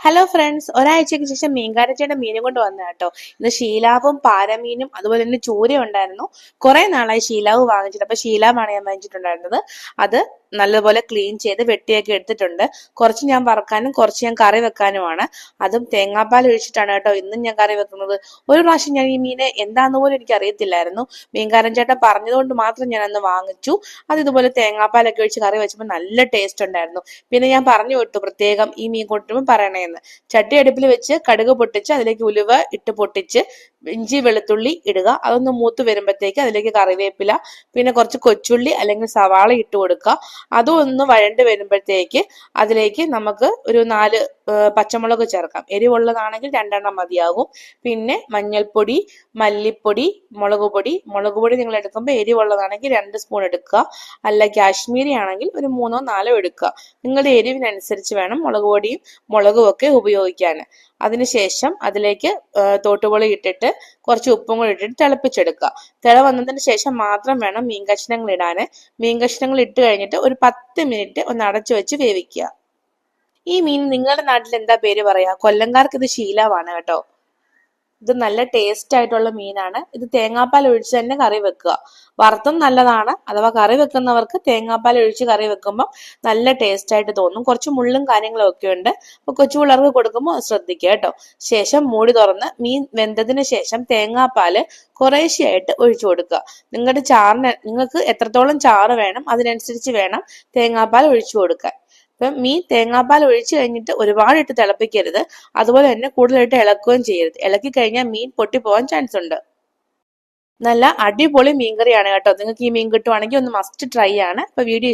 Hello friends, ഒരാഴ്ചയ്ക്ക് ശേഷം മീൻകാരച്ചയുടെ മീനും കൊണ്ട് വന്ന കേട്ടോ. ഇന്ന് ഷീലാവും പാരമീനും അതുപോലെ തന്നെ ചൂര ഉണ്ടായിരുന്നു. കുറെ നാളായി ഷീലാവ് വാങ്ങിച്ചിട്ട്, അപ്പൊ ഷീലാവാണ് ഞാൻ വാങ്ങിച്ചിട്ടുണ്ടായിരുന്നത്. അത് നല്ലപോലെ ക്ലീൻ ചെയ്ത് വെട്ടിയൊക്കെ എടുത്തിട്ടുണ്ട്. കുറച്ച് ഞാൻ വറക്കാനും കുറച്ച് ഞാൻ കറി വെക്കാനുമാണ്. അതും തേങ്ങാപ്പാൽ ഒഴിച്ചിട്ടാണ് കേട്ടോ ഇന്നും ഞാൻ കറി വെക്കുന്നത്. ഒരു പ്രാവശ്യം ഞാൻ ഈ മീനെ എന്താന്ന് പോലും എനിക്ക് അറിയത്തില്ലായിരുന്നു. മീൻകാരൻ ചേട്ടൻ പറഞ്ഞതുകൊണ്ട് മാത്രം ഞാൻ അന്ന് വാങ്ങിച്ചു. അത് ഇതുപോലെ തേങ്ങാപ്പാലൊക്കെ ഒഴിച്ച് കറി വെച്ചപ്പോൾ നല്ല ടേസ്റ്റ് ഉണ്ടായിരുന്നു. പിന്നെ ഞാൻ പറഞ്ഞു വിട്ടു പ്രത്യേകം ഈ മീൻ കൊണ്ടുവരുമ്പോൾ പറയണേന്ന്. ചട്ടി അടുപ്പിൽ വെച്ച് കടുക് പൊട്ടിച്ച് അതിലേക്ക് ഉലുവ ഇട്ട് പൊട്ടിച്ച് ഇഞ്ചി വെളുത്തുള്ളി ഇടുക. അതൊന്ന് മൂത്ത് വരുമ്പോഴത്തേക്ക് അതിലേക്ക് കറിവേപ്പില, പിന്നെ കുറച്ച് കൊച്ചുള്ളി അല്ലെങ്കിൽ സവാള ഇട്ട് കൊടുക്കുക. അതും ഒന്ന് വഴണ്ട് വരുമ്പോഴത്തേക്ക് അതിലേക്ക് നമുക്ക് ഒരു 4 പച്ചമുളക് ചേർക്കാം. എരിവുള്ളതാണെങ്കിൽ 2 മതിയാകും. പിന്നെ മഞ്ഞൾപ്പൊടി, മല്ലിപ്പൊടി, മുളക് പൊടി നിങ്ങൾ എടുക്കുമ്പോൾ എരിവുള്ളതാണെങ്കിൽ 2 സ്പൂൺ എടുക്കുക. അല്ല കാശ്മീരി ആണെങ്കിൽ ഒരു 3ഓ 4ഓ എടുക്കുക. നിങ്ങളുടെ എരിവിനനുസരിച്ച് വേണം മുളക് പൊടിയും മുളകും ഒക്കെ ഉപയോഗിക്കാൻ. അതിനുശേഷം അതിലേക്ക് തോട്ടുപുളി ഇട്ടിട്ട് കുറച്ച് ഉപ്പും കൂടി ഇട്ടിട്ട് തിളപ്പിച്ചെടുക്കുക. തിള വന്നതിന് ശേഷം മാത്രം വേണം മീൻ കഷ്ണങ്ങൾ ഇടാൻ. മീൻ കഷ്ണങ്ങൾ ഇട്ട് കഴിഞ്ഞിട്ട് ഒരു 10 മിനിറ്റ് ഒന്ന് അടച്ചു വെച്ച് വേവിക്കുക. ഈ മീൻ നിങ്ങളുടെ നാട്ടിൽ എന്താ പേര് പറയാ? കൊല്ലംകാർക്ക് ഇത് ശീലമാണ് കേട്ടോ. ഇത് നല്ല ടേസ്റ്റ് ആയിട്ടുള്ള മീനാണ്. ഇത് തേങ്ങാപ്പാൽ ഒഴിച്ച് തന്നെ കറി വെക്കുക. വറുത്തും നല്ലതാണ്. അഥവാ കറി വെക്കുന്നവർക്ക് തേങ്ങാപ്പാൽ ഒഴിച്ച് കറി വെക്കുമ്പോൾ നല്ല ടേസ്റ്റ് ആയിട്ട് തോന്നും. കുറച്ച് മുള്ളും കാര്യങ്ങളും ഒക്കെ ഉണ്ട്. അപ്പൊ കൊച്ചു പിള്ളേർക്ക് കൊടുക്കുമ്പോൾ ശ്രദ്ധിക്കുക കേട്ടോ. ശേഷം മൂടി തുറന്ന് മീൻ വെന്തതിന് ശേഷം തേങ്ങാപ്പാല് കുറേശ്ശെയായിട്ട് ഒഴിച്ചു കൊടുക്കുക. നിങ്ങൾക്ക് എത്രത്തോളം ചാറ് വേണം അതിനനുസരിച്ച് വേണം തേങ്ങാപ്പാൽ ഒഴിച്ചു കൊടുക്കാൻ. ഇപ്പം മീൻ തേങ്ങാപ്പാൽ ഒഴിച്ചു കഴിഞ്ഞിട്ട് ഒരുപാട് ഇട്ട് തിളപ്പിക്കരുത്. അതുപോലെ തന്നെ കൂടുതലായിട്ട് ഇളക്കുകയും ചെയ്യരുത്. ഇളക്കി കഴിഞ്ഞാൽ മീൻ പൊട്ടിപ്പോവാൻ ചാൻസ് ഉണ്ട്. നല്ല അടിപൊളി മീൻകറിയാണ് കേട്ടോ. നിങ്ങൾക്ക് ഈ മീൻ കിട്ടുവാണെങ്കിൽ ഒന്ന് മസ്റ്റ് ട്രൈ ആണ്. അപ്പൊ വീഡിയോ